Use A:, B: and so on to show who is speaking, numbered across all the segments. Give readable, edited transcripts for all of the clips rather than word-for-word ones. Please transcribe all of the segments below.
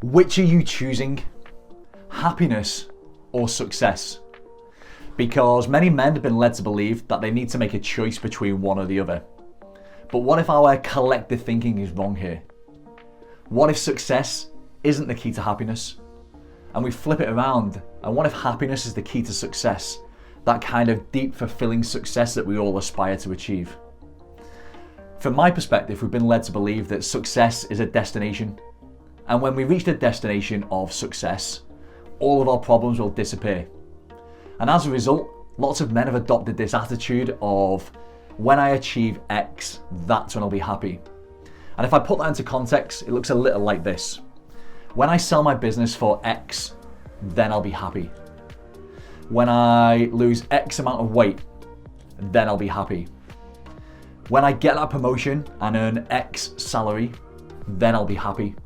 A: Which are you choosing? Happiness or success? Because many men have been led to believe that they need to make a choice between one or the other. But what if our collective thinking is wrong here? What if success isn't the key to happiness? And we flip it around, and what if happiness is the key to success? That kind of deep, fulfilling success that we all aspire to achieve. From my perspective, we've been led to believe that success is a destination. And when we reach the destination of success, all of our problems will disappear. And as a result, lots of men have adopted this attitude of, when I achieve X, that's when I'll be happy. And if I put that into context, it looks a little like this. When I sell my business for X, then I'll be happy. When I lose X amount of weight, then I'll be happy. When I get that promotion and earn X salary, then I'll be happy.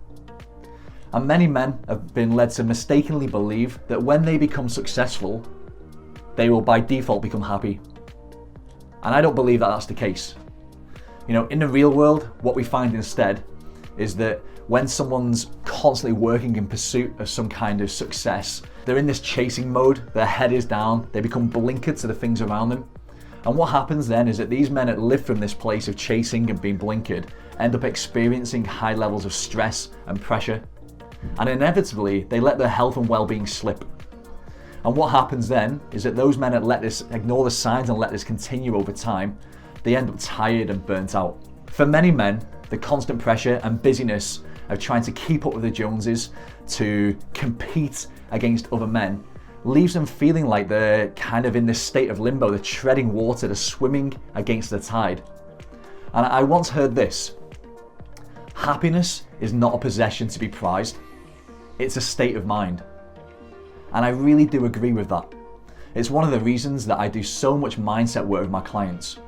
A: And many men have been led to mistakenly believe that when they become successful, they will by default become happy. And I don't believe that that's the case. In the real world, what we find instead is that when someone's constantly working in pursuit of some kind of success, they're in this chasing mode, their head is down, they become blinkered to the things around them. And what happens then is that these men that live from this place of chasing and being blinkered end up experiencing high levels of stress and pressure. And inevitably, they let their health and well-being slip. And what happens then is that those men that ignore the signs and let this continue over time, they end up tired and burnt out. For many men, the constant pressure and busyness of trying to keep up with the Joneses, to compete against other men, leaves them feeling like they're kind of in this state of limbo, they're treading water, they're swimming against the tide. And I once heard this: happiness is not a possession to be prized, it's a state of mind. And I really do agree with that. It's one of the reasons that I do so much mindset work with my clients.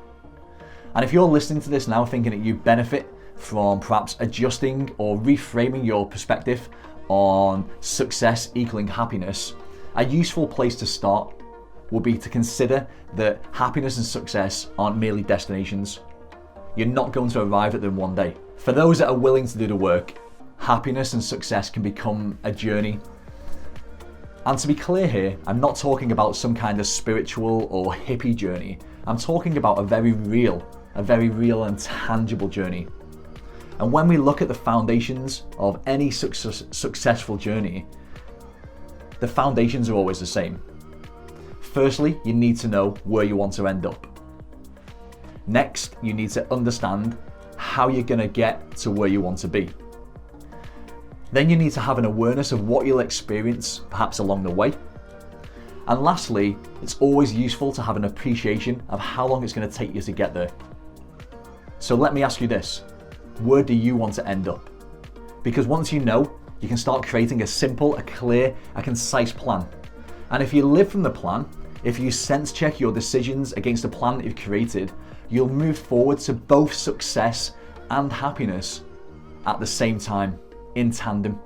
A: And if you're listening to this now thinking that you benefit from perhaps adjusting or reframing your perspective on success equaling happiness, a useful place to start will be to consider that happiness and success aren't merely destinations. You're not going to arrive at them one day. For those that are willing to do the work, happiness and success can become a journey. And to be clear here, I'm not talking about some kind of spiritual or hippie journey. I'm talking about a very real and tangible journey. And when we look at the foundations of any successful journey, the foundations are always the same. Firstly, you need to know where you want to end up. Next, you need to understand how you're going to get to where you want to be. Then you need to have an awareness of what you'll experience, perhaps along the way. And lastly, it's always useful to have an appreciation of how long it's going to take you to get there. So let me ask you this: where do you want to end up? Because once you know, you can start creating a simple, a clear, a concise plan. And if you live from the plan, if you sense check your decisions against the plan that you've created, you'll move forward to both success and happiness at the same time, in tandem.